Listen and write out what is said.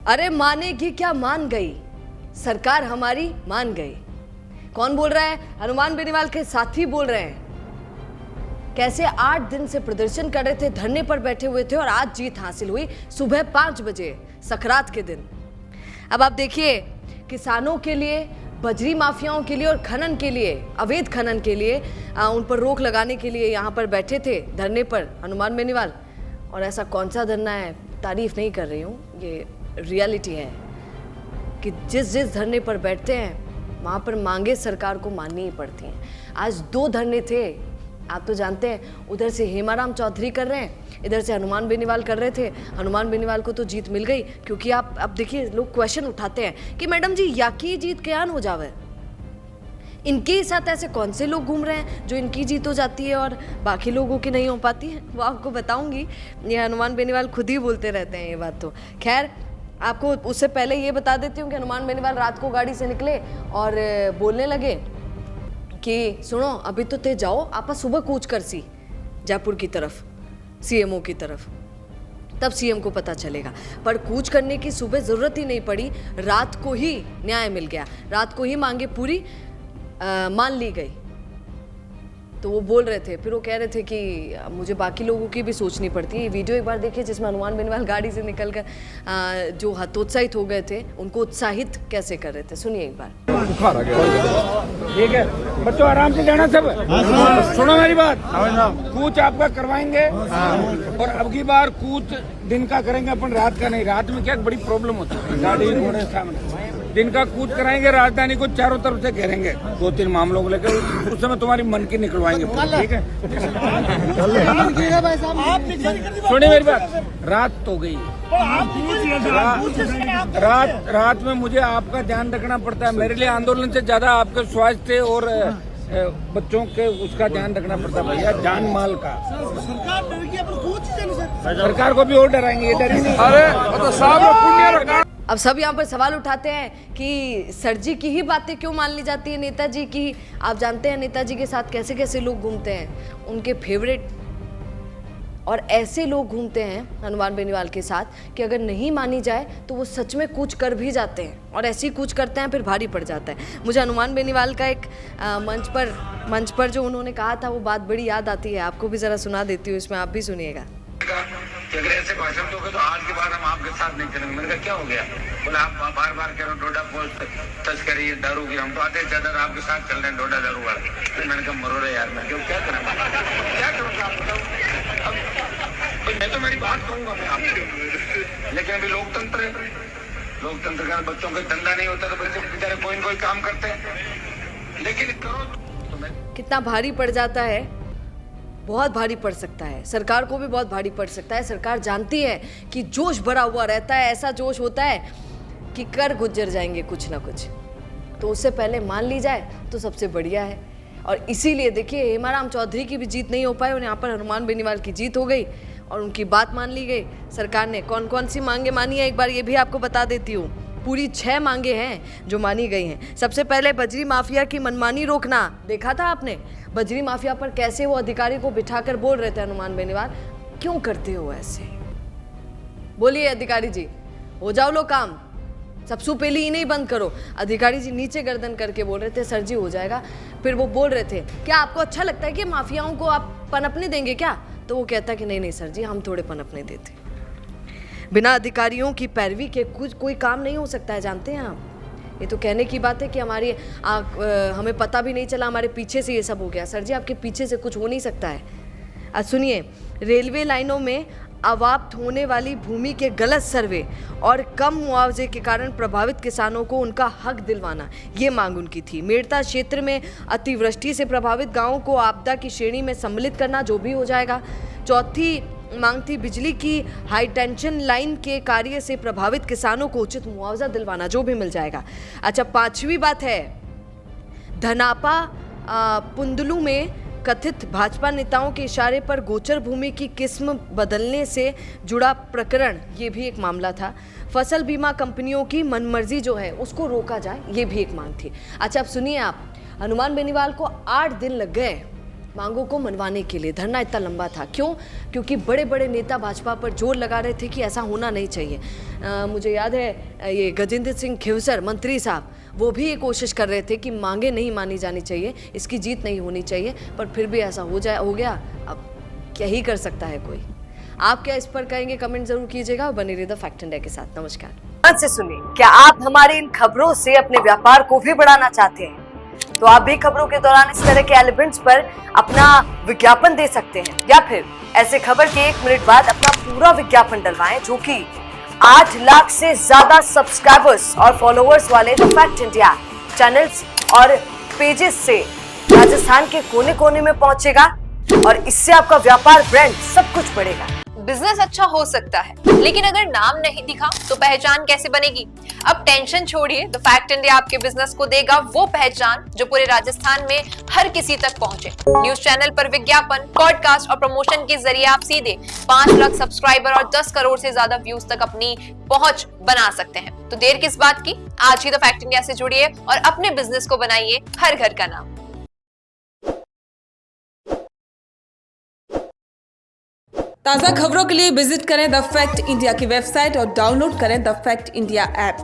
अरे मानेगी क्या, मान गई सरकार हमारी, मान गई। कौन बोल रहा है? हनुमान बेनीवाल के साथी बोल रहे हैं। कैसे 8 दिन से प्रदर्शन कर रहे थे, धरने पर बैठे हुए थे और आज जीत हासिल हुई सुबह 5 बजे सकरात के दिन। अब आप देखिए, किसानों के लिए, बजरी माफियाओं के लिए और खनन के लिए, अवैध खनन के लिए उन पर रोक लगाने के लिए यहाँ पर बैठे थे धरने पर हनुमान बेनीवाल। और ऐसा कौन सा धरना है, तारीफ नहीं कर रही हूँ, ये रियलिटी है कि जिस जिस धरने पर बैठते हैं वहाँ पर मांगे सरकार को माननी ही पड़ती हैं। आज 2 धरने थे, आप तो जानते हैं, उधर से हेमाराम चौधरी कर रहे हैं, इधर से हनुमान बेनीवाल कर रहे थे। हनुमान बेनीवाल को तो जीत मिल गई, क्योंकि आप अब देखिए, लोग क्वेश्चन उठाते हैं कि मैडम जी याकी जीत क्यान हो जावे, इनके साथ ऐसे कौन से लोग घूम रहे हैं जो इनकी जीत हो जाती है और बाकी लोगों की नहीं हो पाती है। वो आपको बताऊंगी, ये हनुमान बेनीवाल खुद ही बोलते रहते हैं ये बात। तो खैर, आपको उससे पहले ये बता देती हूँ कि हनुमान बेनीवाल रात को गाड़ी से निकले और बोलने लगे कि सुनो, अभी तो ते जाओ, आप सुबह कूच कर सी जयपुर की तरफ, सीएमओ की तरफ, तब सीएम को पता चलेगा। पर कूच करने की सुबह जरूरत ही नहीं पड़ी, रात को ही न्याय मिल गया, रात को ही मांगे पूरी मान ली गई। तो वो बोल रहे थे, फिर वो कह रहे थे कि मुझे बाकी लोगों की भी सोचनी पड़ती है। ये वीडियो एक बार देखिए जिसमें हनुमान बेनीवाल गाड़ी से निकलकर जो हतोत्साहित हो गए थे उनको उत्साहित कैसे कर रहे थे, सुनिए एक बार। बुखार आ गया। ठीक है बच्चों, आराम से जाना सब। सुनो मेरी बात, कूच आपका करवाएंगे और अब की बार कूच दिन का करेंगे अपन, रात का नहीं। रात में क्या बड़ी प्रॉब्लम होती है, गाड़ी घोड़े सामने। दिन का कूच कराएंगे, राजधानी को चारों तरफ से घेरेंगे 2-3 मामलों को लेकर, उस समय तुम्हारी मन की निकलवाएंगे। ठीक है, सुनिए मेरी बात, रात तो गई, रात में मुझे आपका ध्यान रखना पड़ता है। मेरे लिए आंदोलन से ज्यादा आपके स्वास्थ्य और बच्चों के उसका ध्यान रखना पड़ता है भैया, जान माल का। सरकार को भी और डराएंगे, ये डर ही नहीं। अब सब यहाँ पर सवाल उठाते हैं कि सर जी की ही बातें क्यों मान ली जाती है, नेताजी की। आप जानते हैं नेताजी के साथ कैसे कैसे लोग घूमते हैं, उनके फेवरेट। और ऐसे लोग घूमते हैं हनुमान बेनीवाल के साथ कि अगर नहीं मानी जाए तो वो सच में कूच कर भी जाते हैं, और ऐसे ही कूच करते हैं फिर भारी पड़ जाता है। मुझे हनुमान बेनीवाल का एक मंच पर जो उन्होंने कहा था वो बात बड़ी याद आती है, आपको भी ज़रा सुना देती हूँ, इसमें आप भी सुनिएगा। कि अगर ऐसे भाषण दोगे तो आज के बाद हम आपके साथ नहीं चलेंगे। मैंने कहा क्या हो गया? बोला आप बार बार कह रहे हो डोडा पोस्ट तस्करी दारू की, हम तो आते ज्यादा आपके साथ चल रहे हैं डोडा दारू वाले। फिर मैंने कहा मरो रे यार, मैं क्यों क्या करूँ, क्या करूँगा आप बताओ। अब मैं तो मेरी बात कहूँगा मैं आपको, लेकिन अभी लोकतंत्र है, लोकतंत्र का बच्चों का धंधा नहीं होता तो बच्चे बेचारे कोई न कोई काम करते हैं, लेकिन करो तो मैं। कितना भारी पड़ जाता है, बहुत भारी पड़ सकता है, सरकार को भी बहुत भारी पड़ सकता है। सरकार जानती है कि जोश भरा हुआ रहता है, ऐसा जोश होता है कि कर गुजर जाएंगे कुछ ना कुछ, तो उससे पहले मान ली जाए तो सबसे बढ़िया है। और इसीलिए देखिए, हेमाराम चौधरी की भी जीत नहीं हो पाई और यहाँ पर हनुमान बेनीवाल की जीत हो गई और उनकी बात मान ली गई। सरकार ने कौन कौन सी मांगे मानी है एक बार ये भी आपको बता देती हूँ। पूरी 6 मांगे हैं जो मानी गई हैं। सबसे पहले बजरी माफिया की मनमानी रोकना, देखा था आपने बजरी माफिया पर कैसे वो अधिकारी को बिठाकर बोल रहे थे हनुमान बेनीवाल, क्यों करते हो ऐसे, बोलिए अधिकारी जी हो जाओ लो काम, सबसे पहले ही नहीं बंद करो। अधिकारी जी नीचे गर्दन करके बोल रहे थे सर जी हो जाएगा। फिर वो बोल रहे थे क्या आपको अच्छा लगता है कि माफियाओं को आप पनपने देंगे क्या, तो वो कहता कि नहीं नहीं सर जी, हम थोड़े पनपने देते। बिना अधिकारियों की पैरवी के कुछ कोई काम नहीं हो सकता है, जानते हैं आप। ये तो कहने की बात है कि हमें पता भी नहीं चला, हमारे पीछे से ये सब हो गया। सर जी आपके पीछे से कुछ हो नहीं सकता है। आज सुनिए, रेलवे लाइनों में अवाप्त होने वाली भूमि के गलत सर्वे और कम मुआवजे के कारण प्रभावित किसानों को उनका हक दिलवाना, ये मांग उनकी थी। मेड़ता क्षेत्र में अतिवृष्टि से प्रभावित गांवों को आपदा की श्रेणी में सम्मिलित करना, जो भी हो जाएगा। चौथी मांग थी बिजली की हाई टेंशन लाइन के कार्य से प्रभावित किसानों को उचित मुआवजा दिलवाना, जो भी मिल जाएगा। अच्छा, 5वीं बात है धनापा पुंदलू में कथित भाजपा नेताओं के इशारे पर गोचर भूमि की किस्म बदलने से जुड़ा प्रकरण, ये भी एक मामला था। फसल बीमा कंपनियों की मनमर्जी जो है उसको रोका जाए, ये भी एक मांग थी। अच्छा अब सुनिए आप, हनुमान बेनीवाल को 8 दिन लग गए, मांगों को मनवाने के लिए। धरना इतना लंबा था, क्यों? क्योंकि बड़े बड़े नेता भाजपा पर जोर लगा रहे थे कि ऐसा होना नहीं चाहिए। मुझे याद है ये गजेंद्र सिंह खिवसर मंत्री साहब, वो भी ये कोशिश कर रहे थे कि मांगे नहीं मानी जानी चाहिए, इसकी जीत नहीं होनी चाहिए, पर फिर भी ऐसा हो गया। अब क्या ही कर सकता है कोई। आप क्या इस पर कहेंगे? कमेंट जरूर कीजिएगा और बने रहिए द फैक्ट इंडिया के साथ। नमस्कार। ध्यान से सुनिए, क्या आप हमारी इन खबरों से अपने व्यापार को भी बढ़ाना चाहते हैं? तो आप भी खबरों के दौरान इस तरह के एलिमेंट्स पर अपना विज्ञापन दे सकते हैं, या फिर ऐसे खबर के 1 मिनट बाद अपना पूरा विज्ञापन डलवाएं, जो कि 8 लाख से ज्यादा सब्सक्राइबर्स और फॉलोअर्स वाले द फैक्ट इंडिया चैनल्स और पेजेस से राजस्थान के कोने कोने में पहुंचेगा, और इससे आपका व्यापार, ब्रांड, सब कुछ बढ़ेगा। बिजनेस अच्छा हो सकता है, लेकिन अगर नाम नहीं दिखा तो पहचान कैसे बनेगी? अब टेंशन छोड़िए, द फैक्ट इंडिया आपके बिजनेस को देगा वो पहचान जो पूरे राजस्थान में हर किसी तक पहुंचे। न्यूज चैनल पर विज्ञापन, पॉडकास्ट और प्रमोशन के जरिए आप सीधे 5 लाख सब्सक्राइबर और 10 करोड़ से ज्यादा व्यूज तक अपनी पहुंच बना सकते हैं। तो देर किस बात की, आज ही द फैक्ट इंडिया से जुड़िए और अपने बिजनेस को बनाइए हर घर का नाम। ताज़ा खबरों के लिए विजिट करें द फैक्ट इंडिया की वेबसाइट और डाउनलोड करें द फैक्ट इंडिया ऐप।